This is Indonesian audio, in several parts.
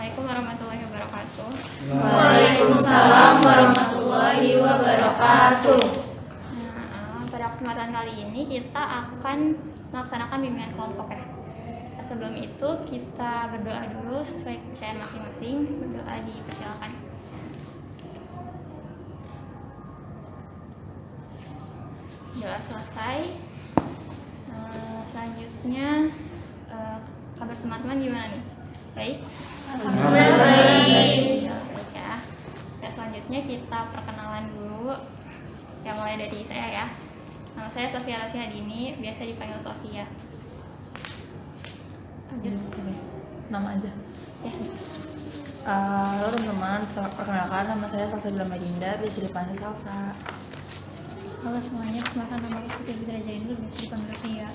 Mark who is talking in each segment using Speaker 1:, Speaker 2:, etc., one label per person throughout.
Speaker 1: Assalamualaikum warahmatullahi wabarakatuh.
Speaker 2: Waalaikumsalam warahmatullahi wabarakatuh.
Speaker 1: Pada kesempatan kali ini kita akan melaksanakan bimbingan kelompok ya. Sebelum itu kita berdoa dulu sesuai kepercayaan masing-masing. Berdoa dipersilakan. Doa selesai. Selanjutnya kabar teman-teman gimana nih? Baik?
Speaker 2: Alhamdulillah baik.
Speaker 1: Baik ya. Oke, selanjutnya kita perkenalan dulu. Ya, mulai dari saya ya. Nama saya Sofia Rasyadini, biasa dipanggil Sofia. Lanjut.
Speaker 3: Nama aja.
Speaker 1: Ya.
Speaker 3: Halo teman-teman, perkenalkan nama saya Salsa Bila Madinda, biasa dipanggil Salsa.
Speaker 1: Halo semuanya, perkenalkan nama aku Siti Fitri Jainur, biasa dipanggil Tia.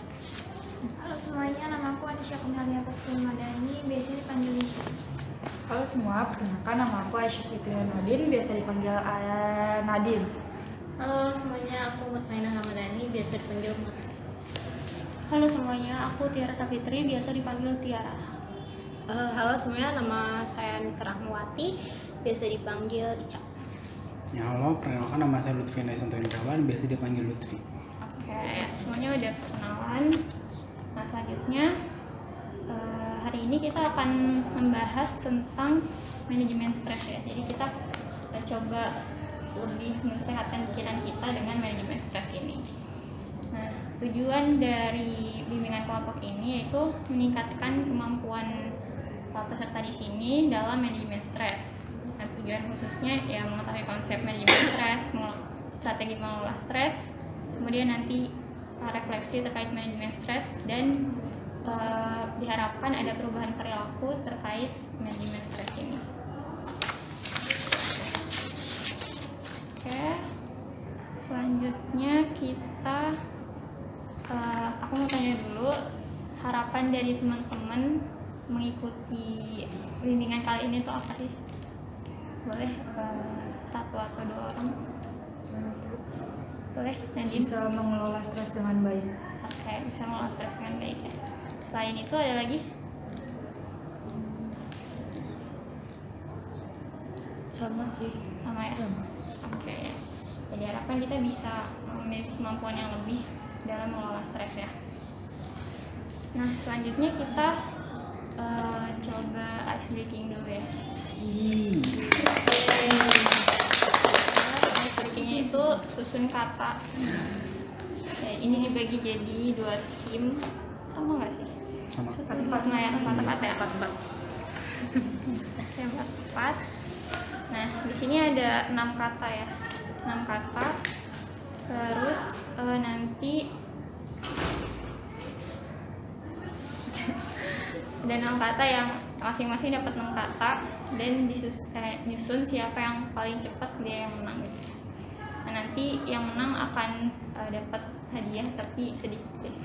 Speaker 4: Halo semuanya, nama aku Anisha Kunalia Paskin Madani, biasa dipanggil Nisha.
Speaker 2: Halo semua, perkenalkan nama aku Aisyah Fitria Nadine, biasa dipanggil Nadine.
Speaker 5: Halo semuanya, aku Mutmainah Ramadhani, biasa dipanggil Mut.
Speaker 1: Halo semuanya, aku Tiara Safitri, biasa dipanggil Tiara.
Speaker 5: Halo semuanya, nama saya Nisa Rahmawati, biasa dipanggil Ica.
Speaker 6: Ya halo, perkenalkan nama saya Lutfi Naisanto Indrawan, biasa dipanggil Lutfi.
Speaker 1: Oke, semuanya udah perkenalan. Nah selanjutnya hari ini kita akan membahas tentang manajemen stres ya. Jadi kita coba lebih mensehatkan pikiran kita dengan manajemen stres ini. Nah, tujuan dari bimbingan kelompok ini yaitu meningkatkan kemampuan peserta di sini dalam manajemen stres. Nah, tujuan khususnya ya mengetahui konsep manajemen stres, strategi mengelola stres, kemudian nanti refleksi terkait manajemen stres dan diharapkan ada perubahan perilaku terkait manajemen stres ini. Oke, selanjutnya kita aku mau tanya dulu harapan dari teman-teman mengikuti bimbingan kali ini tuh apa sih? Boleh satu atau dua orang? Boleh, Nadine?
Speaker 2: Bisa mengelola stres dengan baik.
Speaker 1: Oke, bisa mengelola stres dengan baik ya. Selain itu ada lagi?
Speaker 3: Sama sih.
Speaker 1: Sama ya? Oke. Jadi harapan kita bisa memiliki kemampuan yang lebih dalam mengelola stres ya. Nah, selanjutnya kita coba ice breaking dulu ya. Ice breakingnya itu susun kata. Ya, ini dibagi jadi 2 tim. Sama nggak sih?
Speaker 6: Sama.
Speaker 1: 4 ya, 4 ya. 4. Oke, 4. Nah, di sini ada 6 kata ya. 6 kata. Terus nanti ada 6 kata yang masing-masing dapat 6 kata dan nyusun siapa yang paling cepat dia yang menang gitu. Nah, nanti yang menang akan dapat hadiah tapi sedikit sih.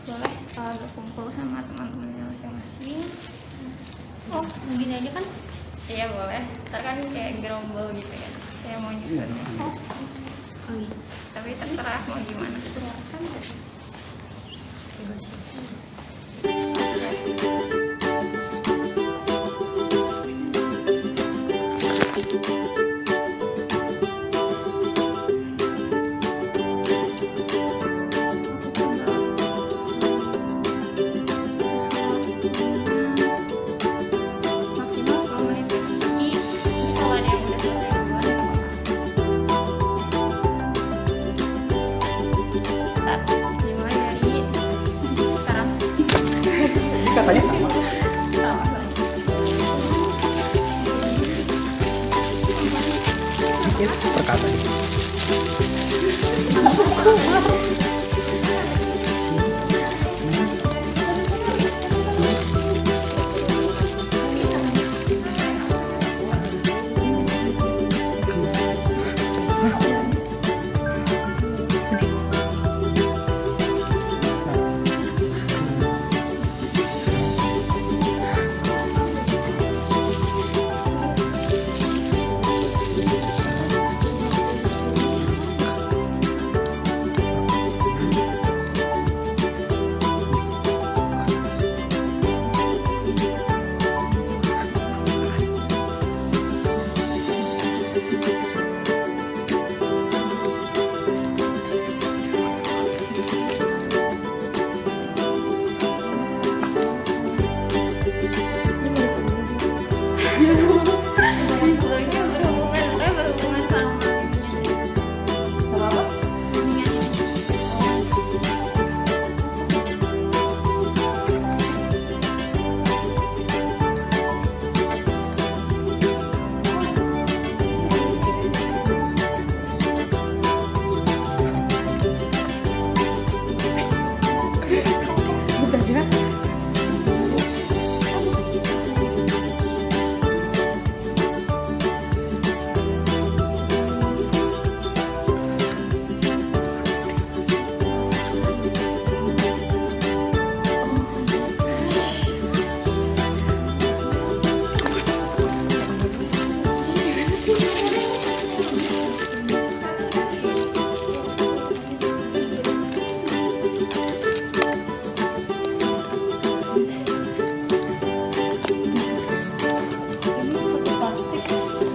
Speaker 1: Boleh berkumpul sama teman-temannya masing-masing. Oh, begini aja kan? Iya boleh. Ntar kan kayak gerombol gitu ya. Saya mau nyusunnya.
Speaker 3: Oh iya.
Speaker 1: Tapi terserah mau gimana.
Speaker 3: Bebas.
Speaker 1: Maksimal 10 menit ya. Tapi kalau ada yang udah selesai duluan nggak apa-apa. Start. Dimulai dari sekarang.
Speaker 6: Ini katanya sama.
Speaker 1: Sama.
Speaker 6: Yes, perkata.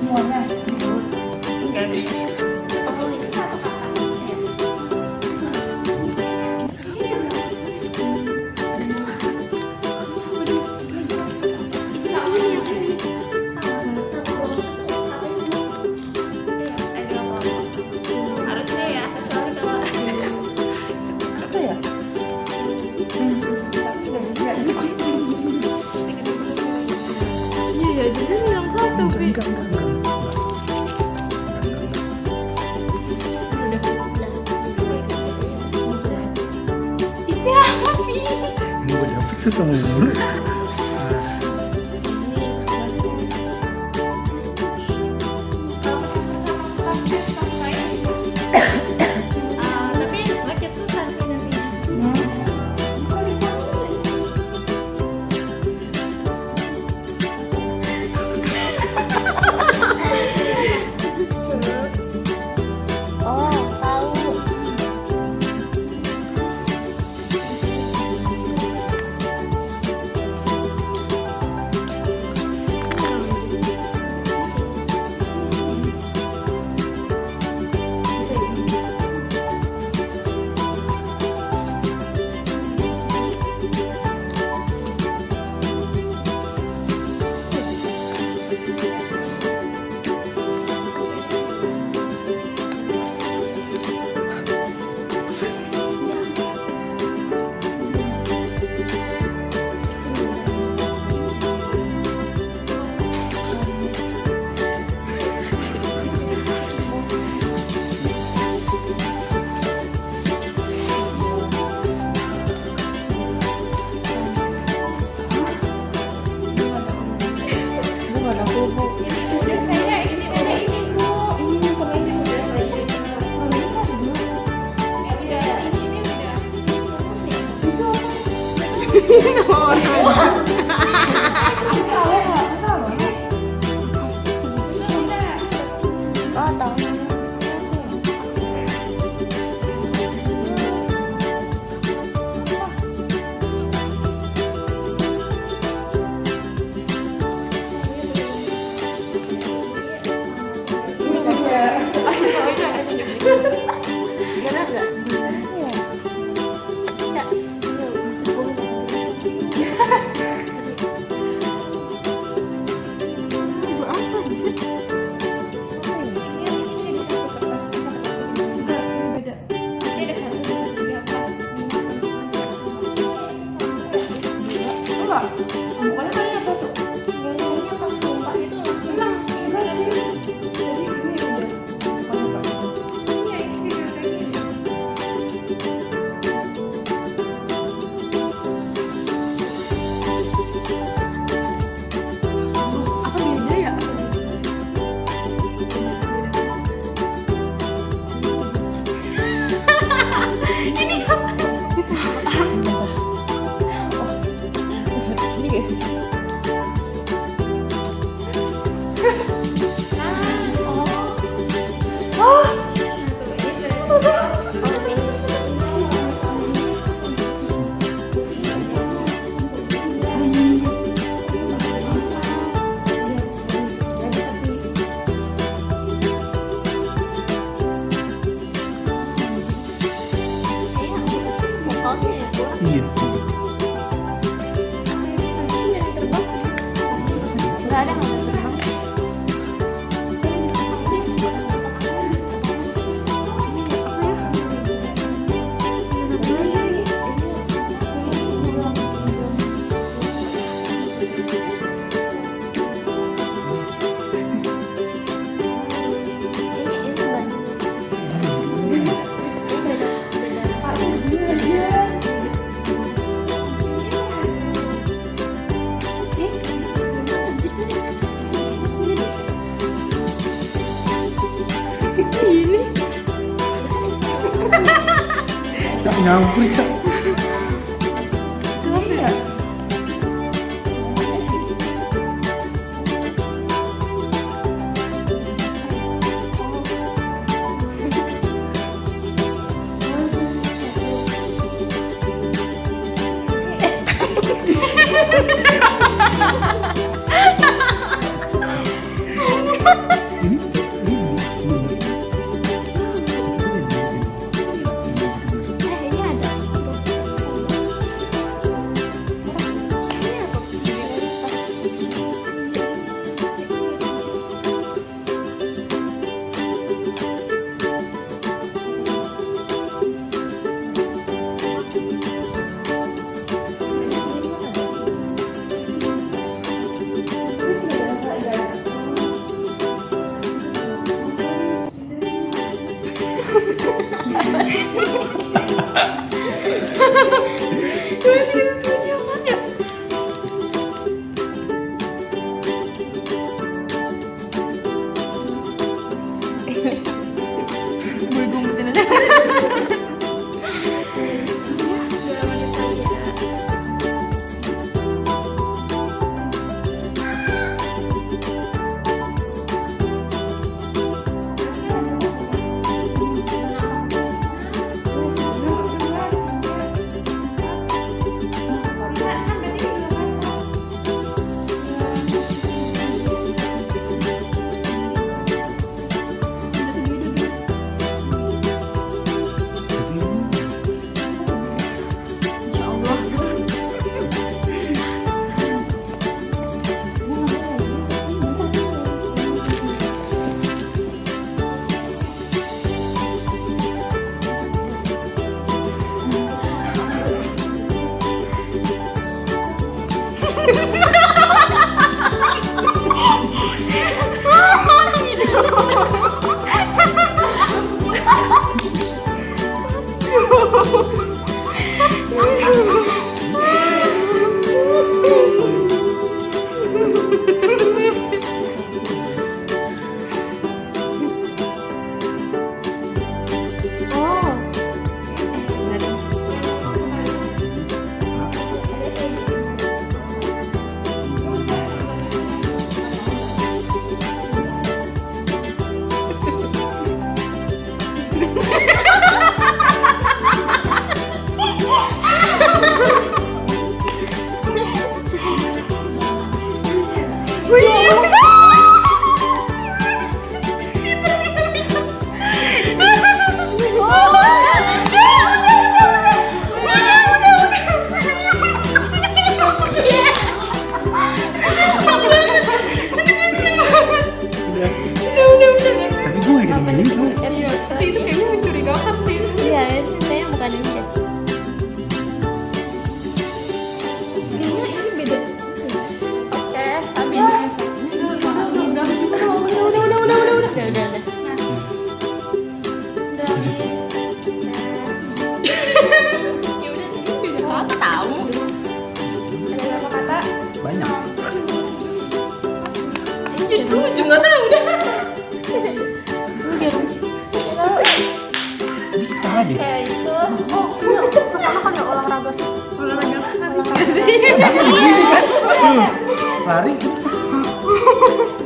Speaker 2: semuanya.
Speaker 1: Harusnya ya kecuali kalau
Speaker 2: Apa ya? Tapi nggak juga. Iya ya, jadi bilang satu.
Speaker 6: Enggak. Ini gue dapet susah mulu.
Speaker 1: tapi makin susah sih nantinya.
Speaker 6: Iya.
Speaker 5: Nggak ada nggak terbang.
Speaker 6: Cak nyampur cak.
Speaker 1: Ha ha ha!
Speaker 6: ini tuh.
Speaker 1: Itu kayaknya mencurigakan sih.
Speaker 5: Iya, itu kayaknya bukan ini deh.
Speaker 1: Kayaknya ini beda.
Speaker 5: Oke, habis. Udah.
Speaker 1: Udah habis. Ya udah sih beda.
Speaker 5: Kamu tahu?
Speaker 1: Ada berapa kata?
Speaker 6: Banyak.
Speaker 1: Jadi gue juga nggak tahu udah.
Speaker 6: Ini salah deh.
Speaker 1: Kayak itu.
Speaker 5: Kesana kan ya olahraga sih.
Speaker 6: Lari itu susah.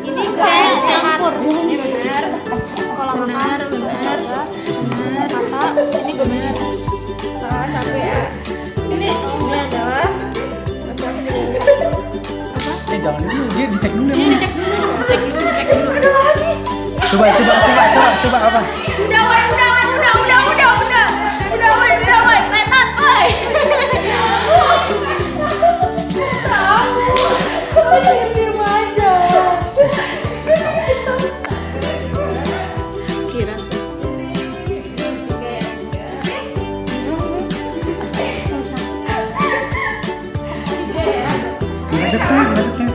Speaker 5: Ini kayak nyampur.
Speaker 1: Ini benar. Kalau benar. Kata ini benar. Salah satu ya. Ini adalah
Speaker 6: Jangan dulu, dia dicek dulu.
Speaker 1: Ini dicek dulu.
Speaker 6: Coba apa?
Speaker 5: Kira.
Speaker 6: Ngadepnya.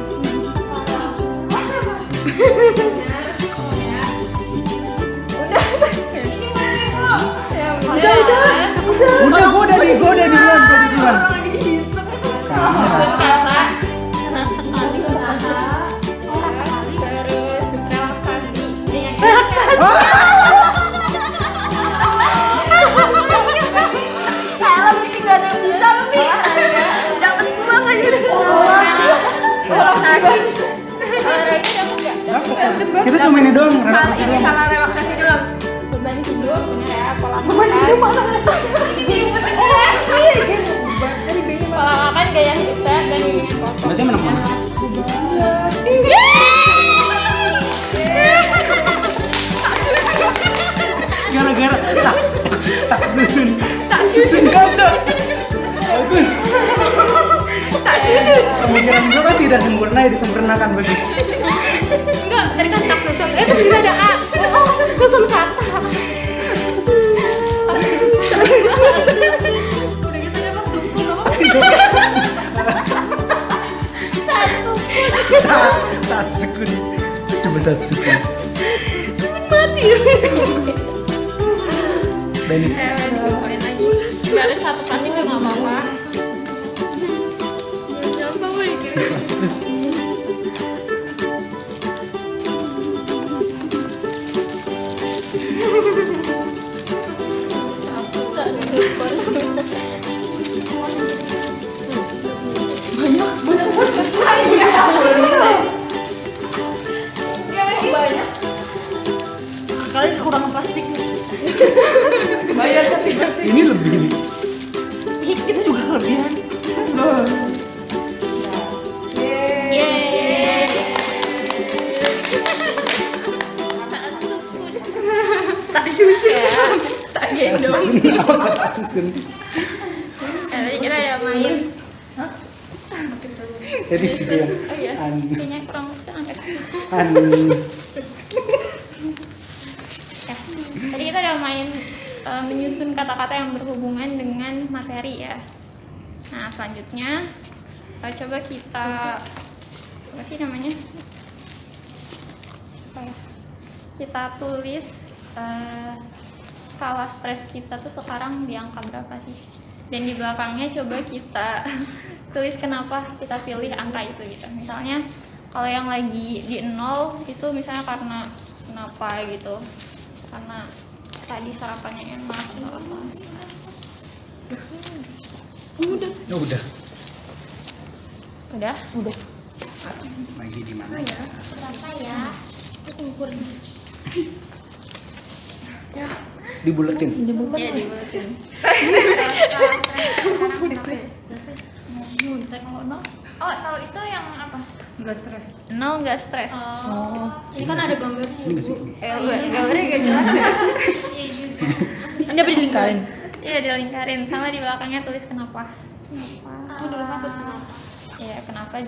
Speaker 6: Udah, gue udah duluan.
Speaker 1: Terus relaksasi.
Speaker 6: Kita cuma ini doang, relaksasi doang.
Speaker 1: Relaksasi dulu. Beban hidup benar ya, pola makan. Pola makan, gaya hidup sehat dan pokok.
Speaker 6: Berarti menang mana? Gara-gara tak susun kata. Bagus. Pemikiran gue kan tidak sempurna, disempurnakan bagus.
Speaker 1: Enggak, tadi kan tak susun. Tapi bisa ada A. Oh, susun kata. Udah gitu ada apa? Sukun apa?
Speaker 6: Tak sukun. Coba tak sukun.
Speaker 1: Mati.
Speaker 6: Benny.
Speaker 1: Poin lagi. Enggak ada satu pasti juga enggak apa-apa. Jangan woi.
Speaker 2: Kalian kekurangan plastik.
Speaker 6: Ini lebih nih.
Speaker 2: Kita juga kelebihan.
Speaker 1: Yeay.
Speaker 2: Tak susun. Tak gendong.
Speaker 6: Apa tak susun?
Speaker 1: Jadi kita ya main.
Speaker 6: Jadi itu yang
Speaker 1: Oh iya. Kayaknya kurang angkat. Tadi kita udah main menyusun kata-kata yang berhubungan dengan materi ya. Nah selanjutnya coba kita apa sih namanya? Kita tulis skala stres kita tuh sekarang di angka berapa sih? Dan di belakangnya coba kita tulis kenapa kita pilih angka itu gitu. Misalnya kalau yang lagi di 0 itu misalnya karena kenapa gitu, karena tadi sarapannya enak atau apa.
Speaker 6: Udah. Lagi di mana ya? Dibuletin.
Speaker 1: Ya dibuatin. Oh, kalau itu yang apa?
Speaker 2: Enggak stres.
Speaker 1: 0 nggak stres. Oh. Ini kan ada gambarnya.
Speaker 6: Ini nggak sih?
Speaker 1: Gambarnya nggak jelas.
Speaker 3: Anda beri lingkaran.
Speaker 1: Iya, dilingkarin. Sama di belakangnya tulis kenapa.
Speaker 5: Aku dulu kan kenapa?
Speaker 1: Iya, kenapa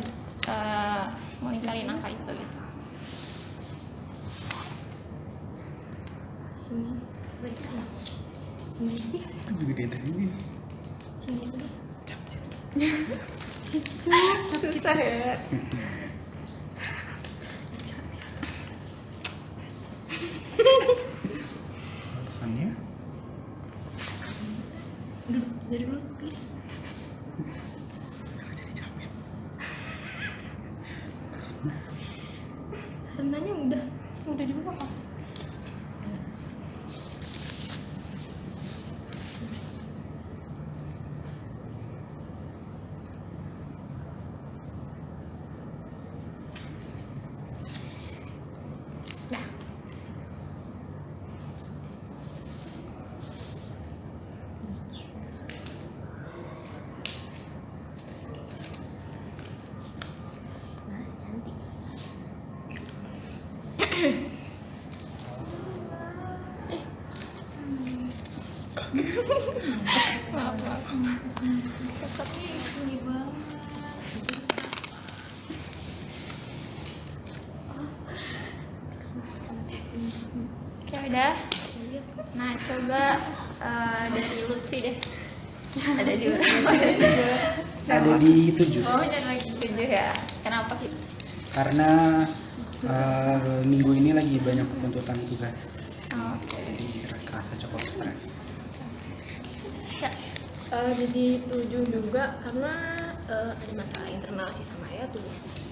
Speaker 1: mau lingkarin angka itu gitu.
Speaker 5: Sini.
Speaker 6: Juga di atas ini.
Speaker 5: Sini dulu.
Speaker 2: Susah ya.
Speaker 6: Alasannya
Speaker 5: Dari dulu.
Speaker 6: jadi capek.
Speaker 5: Rendahnya udah di bawah. Nah, cantik.
Speaker 1: Oke, udah. Nah, coba dari Lutfi deh.
Speaker 3: Ada di berapa?
Speaker 6: Ada di 7.
Speaker 3: Oh, dan lagi 7 ya. Kenapa sih?
Speaker 6: Karena minggu ini lagi banyak tuntutan tugas. Jadi kerasa cukup stres.
Speaker 5: Jadi 7 juga karena ada masalah internal sih sama ya tulis.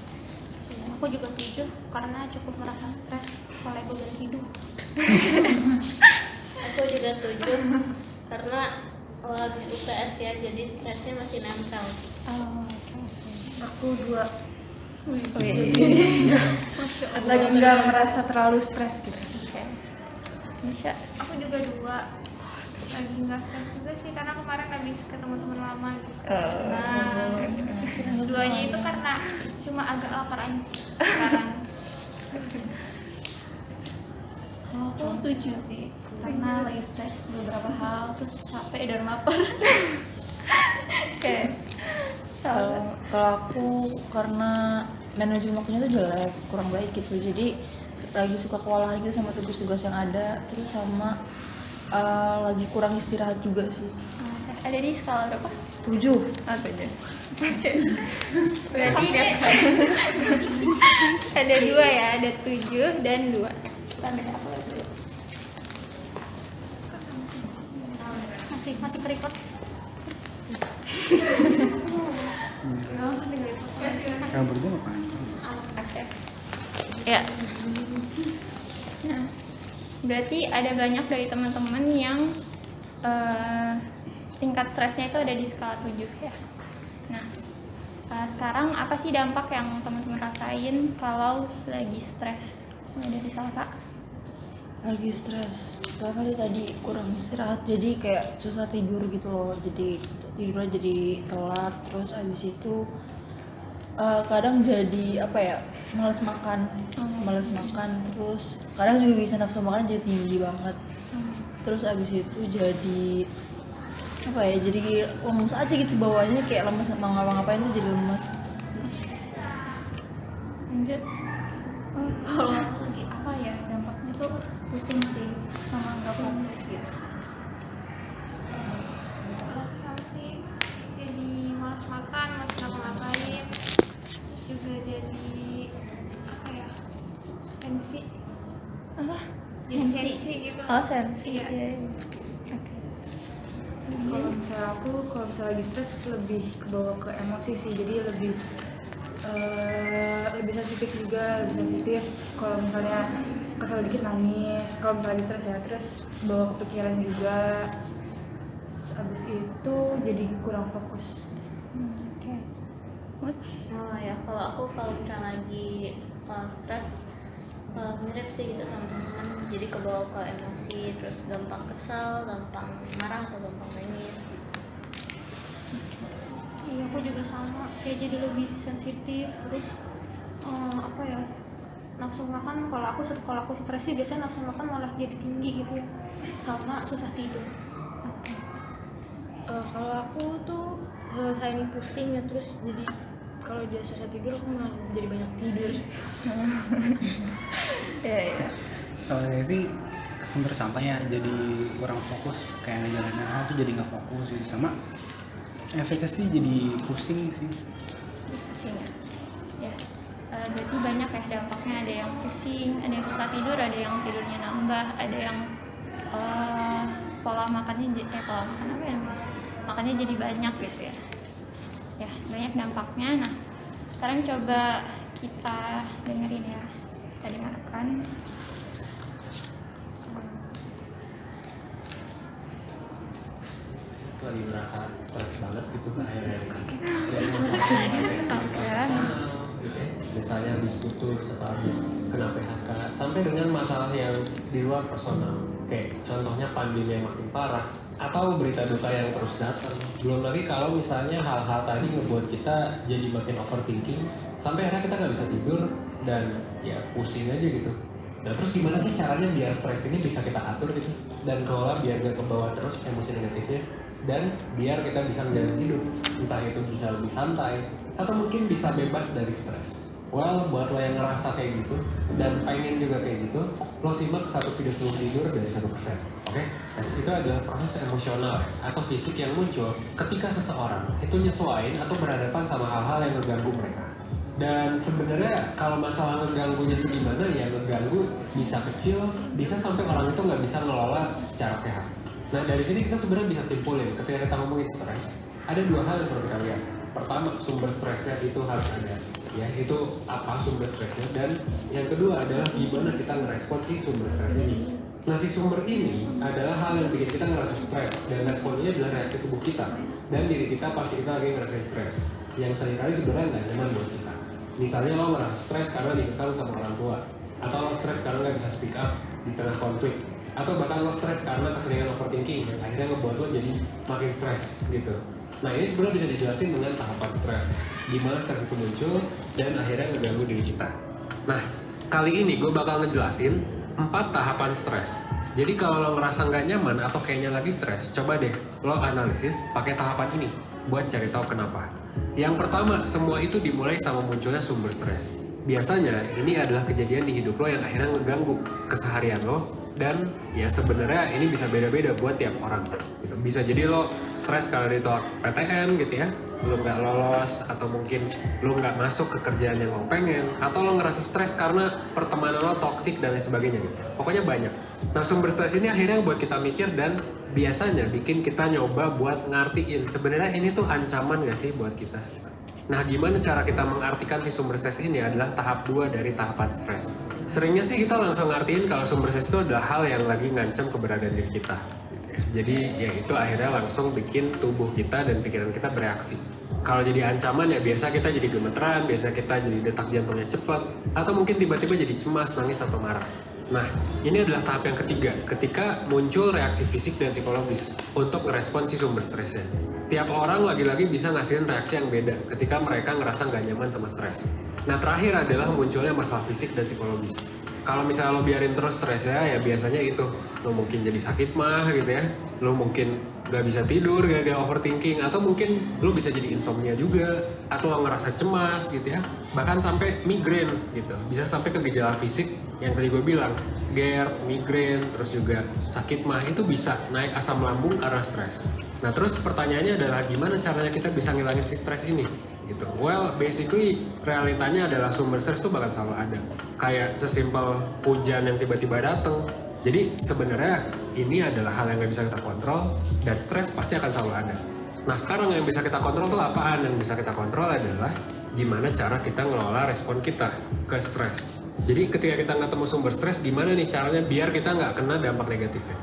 Speaker 1: Aku juga 7 karena cukup merasa stres oleh beban hidup.
Speaker 5: Aku juga 7 karena habis UTS ya, jadi stresnya masih nempel.
Speaker 2: Aku 2. Lagi nggak merasa terlalu stres gitu.
Speaker 3: Nisha.
Speaker 4: Aku juga 2. Lagi nggak stres juga sih karena kemarin habis ketemu teman lama gitu. Duanya itu karena cuma agak lapar aja sekarang.
Speaker 1: Aku 7 sih karena lagi stres beberapa hal, terus capek dan lapar.
Speaker 3: Oke. Kalau aku karena manajemen waktunya tuh jelek, kurang baik gitu. Jadi lagi suka kewalahan gitu sama tugas-tugas yang ada, terus sama lagi kurang istirahat juga sih.
Speaker 1: Ada di skala berapa?
Speaker 3: 7.
Speaker 1: Berarti ada 2 ya, ada 7 dan 2. Kita beda apa lagi? Masih record.
Speaker 6: Kamu berdua ngapain?
Speaker 1: Oke.
Speaker 3: Ya.
Speaker 1: Nah, berarti ada banyak dari teman-teman yang tingkat stresnya itu ada di skala 7 ya. Nah, sekarang apa sih dampak yang teman-teman rasain kalau lagi stres? Ada di Salsa?
Speaker 3: Lagi stres. Pertama tuh tadi kurang istirahat, jadi kayak susah tidur gitu loh. Jadi tidurnya jadi telat, terus abis itu kadang jadi apa ya, malas makan, terus kadang juga bisa nafsu makan jadi tinggi banget. Terus abis itu jadi apa ya, jadi lemes aja gitu bawahnya, kayak lemes, mau ngapa-ngapain tuh jadi lemes.
Speaker 1: Lanjut. Kalau lagi apa ya, dampaknya tuh pusing sih sama nggak fokus gitu.
Speaker 4: Sama sih jadi malas makan, malas ngapa-ngapain. Terus juga jadi apa ya? Sensi.
Speaker 1: Apa?
Speaker 4: Jadi
Speaker 1: Sensi.
Speaker 4: sensi gitu.
Speaker 1: Oh, sensi.
Speaker 4: Iya.
Speaker 2: Kalau misalnya aku, kalau misalnya lagi stres lebih kebawa ke emosi sih, jadi lebih sensitif juga, lebih sensitif. Kalau misalnya kesel dikit nangis, kalau misalnya lagi stres ya, terus bawa kepikiran juga. Habis itu jadi kurang fokus.
Speaker 1: Oke.
Speaker 5: Oh ya, kalau misalnya lagi stres mirip sih gitu sama teman-teman, jadi kebawa ke emosi, terus gampang kesal, gampang marah atau gampang nangis.
Speaker 1: Iya, aku juga sama, kayak jadi lebih sensitif, terus apa ya, nafsu makan, kalau aku stres sih biasanya nafsu makan malah jadi tinggi gitu ya, sama susah tidur.
Speaker 5: Kalau aku tuh selain pusing ya, terus jadi kalau dia susah tidur aku malah jadi banyak tidur.
Speaker 3: Ya.
Speaker 6: Kalau saya sih hampir sama ya, jadi kurang fokus, kayak ngejalanin hal tuh jadi nggak fokus gitu, sama efeknya sih jadi pusing sih.
Speaker 1: Pusing ya. Berarti banyak ya dampaknya, ada yang pusing, ada yang susah tidur, ada yang tidurnya nambah, ada yang pola makannya makannya jadi banyak gitu ya. Ya, banyak dampaknya. Nah, sekarang coba kita dengerin ya. Kita dengarkan.
Speaker 7: Lagi merasa stres banget gitu akhirnya misalnya habis putus atau habis kena PHK, sampai dengan masalah yang di luar personal, kayak contohnya pandemi yang makin parah atau berita duka yang terus datang. Belum lagi kalau misalnya hal-hal tadi ngebuat kita jadi makin overthinking sampai akhirnya kita nggak bisa tidur dan ya pusing aja gitu. Nah terus gimana sih caranya biar stres ini bisa kita atur gitu dan kelola biar gak kebawa terus emosi negatifnya, dan biar kita bisa menjalani hidup, entah itu bisa lebih santai atau mungkin bisa bebas dari stres. Well, buat lo yang ngerasa kayak gitu dan pengen juga kayak gitu, lo simak satu video sebelum tidur dari 1%. Oke? Itu adalah proses emosional atau fisik yang muncul ketika seseorang itu nyesuaiin atau berhadapan sama hal-hal yang mengganggu mereka. Dan sebenarnya kalau masalah ngeganggunya segimana ya, ngeganggu bisa kecil, bisa sampai orang itu nggak bisa ngelola secara sehat. Nah dari sini kita sebenarnya bisa simpulin ketika kita ngomongin stres, ada dua hal yang perlu kita lihat. Pertama, sumber stresnya itu harus ada, ya itu apa sumber stresnya, dan yang kedua adalah gimana kita ngerespon si sumber stres ini. Nah si sumber ini adalah hal yang bikin kita ngerasa stres, dan responnya adalah reaksi tubuh kita dan diri kita pasti kita lagi ngerasain stres yang seringkali sebenarnya nggak nyaman buat kita. Misalnya lo ngerasa stres karena dikekang sama orang tua, atau lo stres karena nggak bisa speak up di tengah konflik, atau bahkan lo stres karena keseringan overthinking yang akhirnya ngebuat lo jadi makin stres gitu. Nah ini sebenarnya bisa dijelasin dengan tahapan stres, gimana stres itu muncul dan akhirnya ngeganggu diri kita. Nah kali ini gue bakal ngejelasin 4 tahapan stres. Jadi kalau lo ngerasa nggak nyaman atau kayaknya lagi stres, coba deh lo analisis pakai tahapan ini buat cari tahu kenapa. Yang pertama, semua itu dimulai sama munculnya sumber stres. Biasanya ini adalah kejadian di hidup lo yang akhirnya ngeganggu keseharian lo, dan ya sebenarnya ini bisa beda-beda buat tiap orang gitu. Bisa jadi lo stres karena ditolak PTN gitu ya, lo nggak lolos, atau mungkin lo nggak masuk ke kerjaan yang lo pengen, atau lo ngerasa stres karena pertemanan lo toksik dan lain sebagainya gitu. Pokoknya banyak. Nah sumber stres ini akhirnya buat kita mikir dan biasanya bikin kita nyoba buat ngartiin sebenarnya ini tuh ancaman gak sih buat kita. Nah gimana cara kita mengartikan si sumber stres ini adalah tahap 2 dari tahapan stres. Seringnya sih kita langsung ngartiin kalau sumber stres itu adalah hal yang lagi ngancam keberadaan diri kita gitu ya. Jadi ya itu akhirnya langsung bikin tubuh kita dan pikiran kita bereaksi. Kalau jadi ancaman ya biasa kita jadi gemeteran, biasa kita jadi detak jantungnya cepat, atau mungkin tiba-tiba jadi cemas, nangis, atau marah. Nah, ini adalah tahap yang ketiga, ketika muncul reaksi fisik dan psikologis untuk merespon si sumber stresnya. Tiap orang lagi-lagi bisa ngasihin reaksi yang beda ketika mereka ngerasa nggak nyaman sama stres. Nah, terakhir adalah munculnya masalah fisik dan psikologis. Kalau misalnya lo biarin terus stresnya, ya biasanya itu lo mungkin jadi sakit mah gitu ya, lo mungkin gak bisa tidur gara-gara overthinking, atau mungkin lo bisa jadi insomnia juga, atau lo ngerasa cemas gitu ya, bahkan sampai migrain gitu, bisa sampai ke gejala fisik yang tadi gue bilang, GERD, migrain, terus juga sakit mah, itu bisa naik asam lambung karena stres. Nah terus pertanyaannya adalah gimana caranya kita bisa ngilangin si stres ini gitu. Well, basically realitanya adalah sumber stres itu bakal selalu ada. Kayak sesimpel hujan yang tiba-tiba datang. Jadi sebenarnya ini adalah hal yang nggak bisa kita kontrol dan stres pasti akan selalu ada. Nah sekarang yang bisa kita kontrol tuh apaan? Yang bisa kita kontrol adalah gimana cara kita ngelola respon kita ke stres. Jadi ketika kita ketemu sumber stres, gimana nih caranya biar kita nggak kena dampak negatifnya.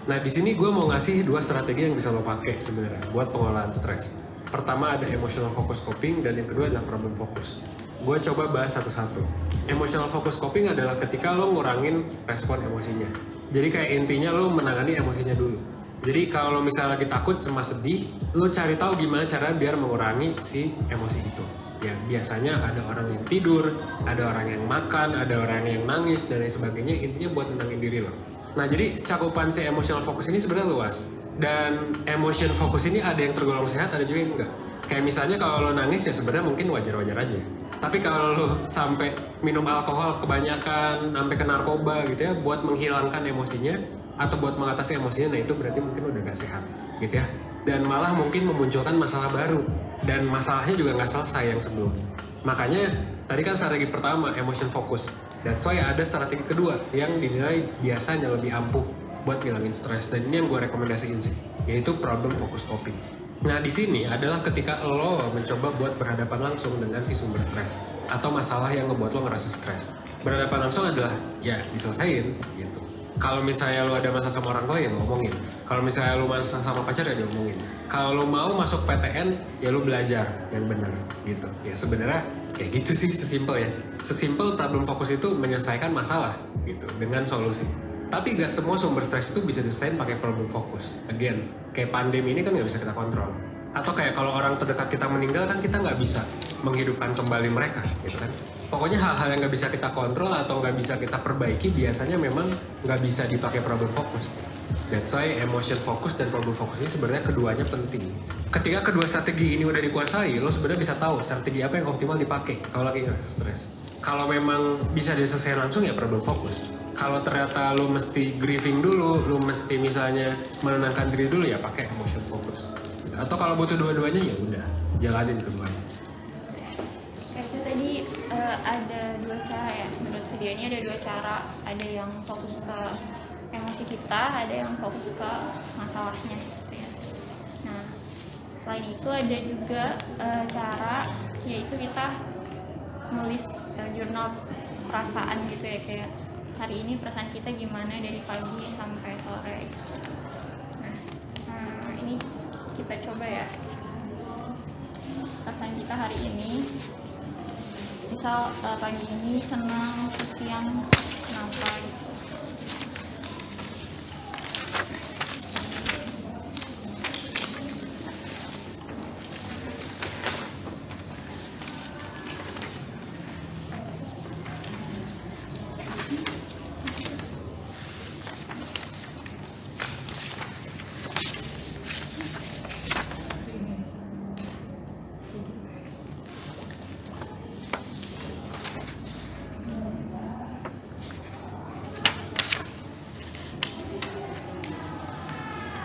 Speaker 7: Nah di sini gue mau ngasih 2 strategi yang bisa lo pakai sebenarnya buat pengelolaan stres. Pertama ada emotional focus coping dan yang kedua adalah problem focus. Gue coba bahas satu-satu. Emotional focus coping adalah ketika lo ngurangin respon emosinya. Jadi kayak intinya lo menangani emosinya dulu. Jadi kalau misalnya lagi takut, cemas, sedih, lo cari tahu gimana cara biar mengurangi si emosi itu. Ya biasanya ada orang yang tidur, ada orang yang makan, ada orang yang nangis dan lain sebagainya. Intinya buat menenangin diri lo. Nah jadi cakupan si emotional focus ini sebenarnya luas. Dan emotion focus ini ada yang tergolong sehat, ada juga yang enggak. Kayak misalnya kalau lo nangis ya sebenarnya mungkin wajar-wajar aja. Tapi kalau lo sampai minum alkohol kebanyakan, sampai ke narkoba gitu ya, buat menghilangkan emosinya, atau buat mengatasi emosinya, nah itu berarti mungkin udah gak sehat gitu ya. Dan malah mungkin memunculkan masalah baru, dan masalahnya juga gak selesai yang sebelum. Makanya tadi kan strategi pertama emotion focus, that's why ada strategi kedua yang dinilai biasanya lebih ampuh buat ngilangin stres, dan ini yang gue rekomendasiin sih, yaitu problem focus coping. Nah di sini adalah ketika lo mencoba buat berhadapan langsung dengan si sumber stres atau masalah yang ngebuat lo ngerasa stres. Berhadapan langsung adalah ya diselesain gitu. Kalau misalnya lo ada masalah sama orang tua ya lo omongin. Kalau misalnya lo masalah sama pacar ya diomongin. Kalau lo mau masuk PTN ya lo belajar yang benar gitu. Ya sebenarnya kayak gitu sih, sesimpel ya. Sesimpel problem fokus itu menyelesaikan masalah gitu dengan solusi. Tapi gak semua sumber stres itu bisa diselesaikan pakai problem fokus. Again, kayak pandemi ini kan gak bisa kita kontrol. Atau kayak kalau orang terdekat kita meninggal kan kita gak bisa menghidupkan kembali mereka gitu kan. Pokoknya hal-hal yang gak bisa kita kontrol atau gak bisa kita perbaiki biasanya memang gak bisa dipakai problem fokus. That's why emotion focus dan problem fokus ini sebenarnya keduanya penting. Ketika kedua strategi ini udah dikuasai, lo sebenarnya bisa tahu strategi apa yang optimal dipakai kalau lagi ngerasa stres. Kalau memang bisa diselesaikan langsung ya problem fokus. Kalau ternyata lo mesti grieving dulu, lo mesti misalnya menenangkan diri dulu ya pakai emotion focus. Atau kalau butuh dua-duanya ya udah jalanin keduanya.
Speaker 1: Itu tadi ada dua cara ya, menurut video ini ada dua cara. Ada yang fokus ke emosi kita, ada yang fokus ke masalahnya gitu ya. Nah selain itu ada juga cara yaitu kita nulis jurnal perasaan gitu ya, kayak hari ini perasaan kita gimana dari pagi sampai sore gitu. Nah ini kita coba ya, perasaan kita hari ini, misal pagi ini senang, terus siang kenapa gitu.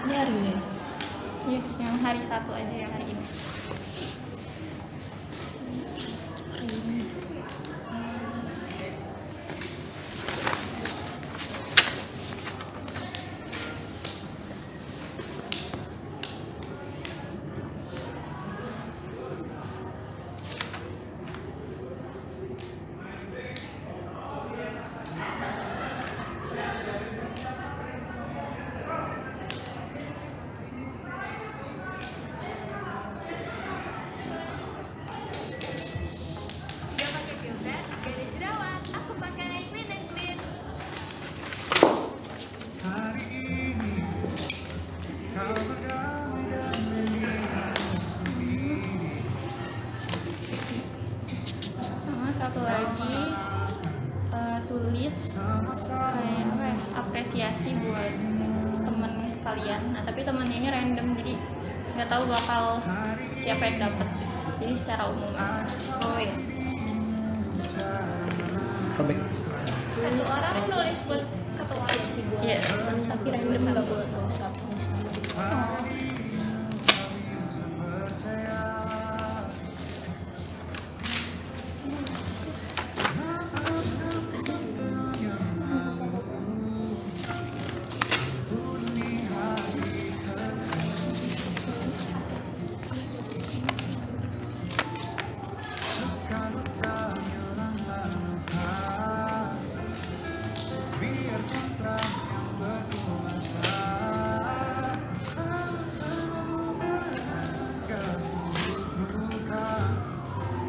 Speaker 3: Ini hari ini.
Speaker 1: Iya, yang hari satu aja ya hari ini.
Speaker 4: Dia pakai filter, gak ada jerawat. Aku pakai Clean and Clear.
Speaker 8: Hari ini kau berdamai dengan dirimu sendiri.
Speaker 1: Sama satu lagi tulis kayak apa ya, apresiasi buat temen kalian. Nah tapi temennya ini random, jadi nggak tahu bakal siapa yang dapat. Jadi secara umum aja. Oh ya.
Speaker 6: Robek.
Speaker 4: Satu orang nulis buat satu orang sih buat.
Speaker 1: Iya, tapi random nggak boleh.
Speaker 8: Biarkan terang yang berkuasa. Luka,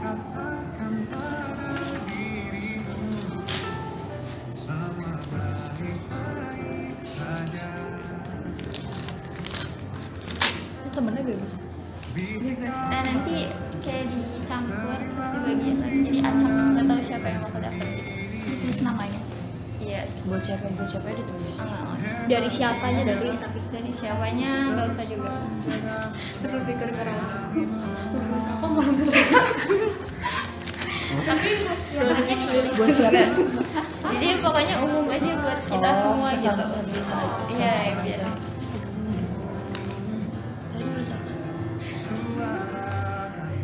Speaker 8: katakan pada dirimu sama baik-baik saja.
Speaker 3: Ini temennya bebas.
Speaker 1: Nah nanti kayak dicampur terus dibagiin lagi jadi acak, nggak tahu siapa yang bakal dapat.
Speaker 2: Tulis namanya.
Speaker 1: Iya.
Speaker 3: Buat siapa ditulis.
Speaker 1: Enggak.
Speaker 2: Dari siapanya dan tulis tapi
Speaker 1: Dari siapanya nggak usah juga.
Speaker 2: terus pikir tulis apa malah
Speaker 1: Tapi
Speaker 3: Buat siapa?
Speaker 1: jadi pokoknya umum aja buat kita semua gitu.
Speaker 3: sambil
Speaker 1: Iya, iya.
Speaker 3: Tadi merasakan.
Speaker 8: suarakan,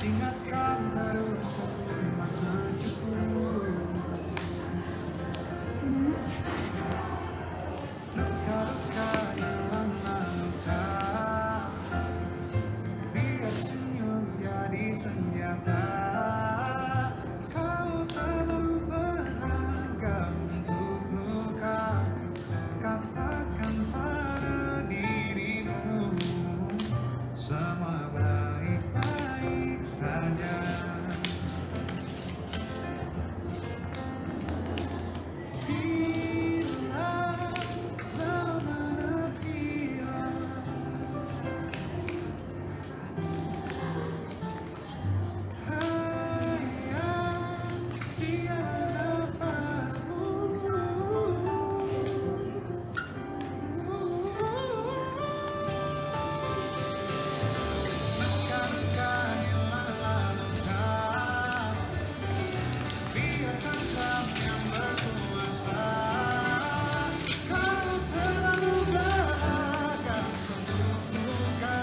Speaker 8: ingatkan terus semua cukup. Luka-luka yang pernah luka, biar senyum jadi senjata. Kau terlalu berharga untuk luka. Katakan pada dirimu, semua baik-baik saja. Hilang, benar-benar hilang. Hayang, tiada nafasmu. Luka-luka hilanglah luka, biarkan kami yang berkuasa. Kau terlalu berharga untuk luka.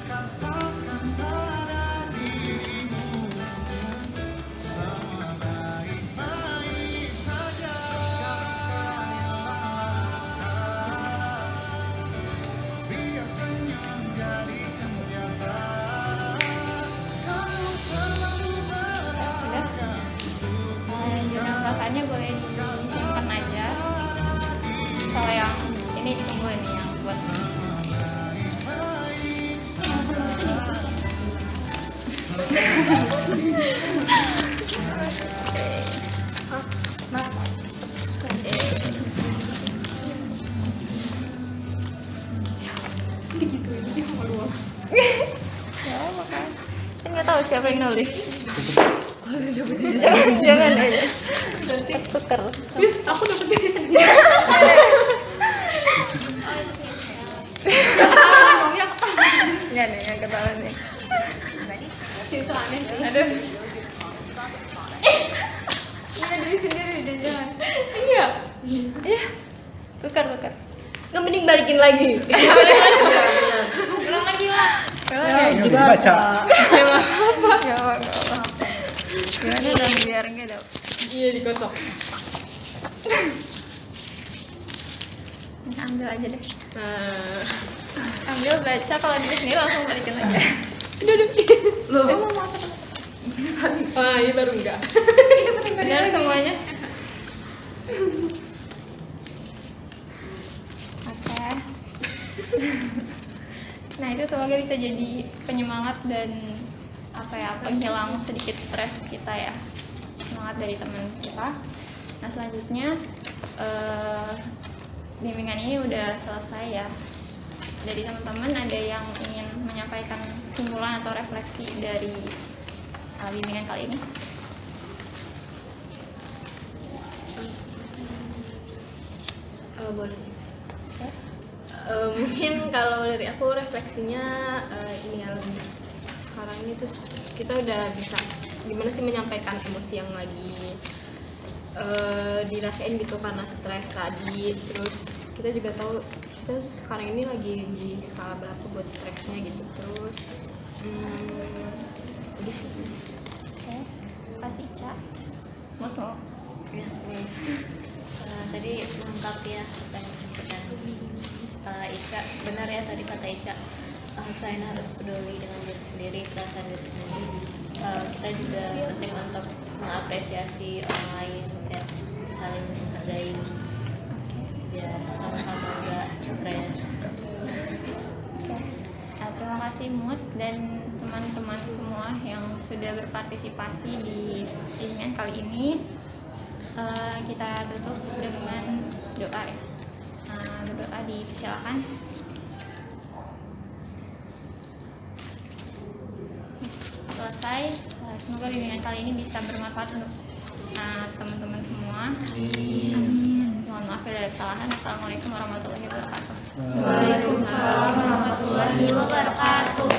Speaker 8: Katakan pada dirimu, semua baik-baik saja. Biar senyum jadi senjata. Kau terlalu berharga untuk
Speaker 1: Jurnal belakangnya boleh disimpan aja. Kalau yang ini ditunggu nih yang buat kan nggak tahu siapa yang nulis. Jangan aja. Tuker. Aku dapat dari sendiri. Nggak nih yang ketawa nih. Itu aneh sih. Aduh. Ini dari sendiri udah jangan. Iya. Iya. Tukar.
Speaker 9: Nggak mending balikin lagi.
Speaker 1: Ulang lagi lah.
Speaker 6: Dibaca.
Speaker 1: Gak apa. Gimana dong biar nggak dong.
Speaker 9: Iya dikocok.
Speaker 1: Ambil aja deh.
Speaker 9: Nah,
Speaker 1: Ambil baca kalau di sini langsung balikin aja.
Speaker 9: lo. Ah, ini baru enggak.
Speaker 1: Benar semuanya. Oke. Nah itu semoga bisa jadi penyemangat dan penghilang sedikit stres kita ya, semangat dari teman kita. Nah selanjutnya bimbingan ini udah selesai ya. Dari teman-teman ada yang ingin menyampaikan kesimpulan atau refleksi dari bimbingan kali ini?
Speaker 9: Boleh. Mungkin kalau dari aku refleksinya ini ya, lebih sekarang ini tuh kita udah bisa gimana sih menyampaikan emosi yang lagi dirasain gitu karena stres tadi. Terus kita juga tahu kita tuh sekarang ini lagi di skala berapa buat stresnya gitu. Terus udah sih.
Speaker 1: Oke, kasih Ica. Moto.
Speaker 5: Ya, tadi lengkap ya apa yang disampaikan Ica. Benar ya tadi kata Ica, selain harus peduli dengan diri sendiri, perasaan diri sendiri, kita juga penting untuk mengapresiasi orang lain dan saling menghargai biar sama-sama enggak stres.
Speaker 1: Oke. Terima kasih Mut dan teman-teman semua yang sudah berpartisipasi di bimbingan kali ini. Kita tutup dengan doa ya. Berdoa dipersilakan. Selesai. Semoga bimbingan kali ini bisa bermanfaat untuk teman-teman semua. Amin. Mohon maaf bila ada kesalahan. Assalamualaikum warahmatullahi wabarakatuh.
Speaker 3: Waalaikumsalam warahmatullahi wabarakatuh.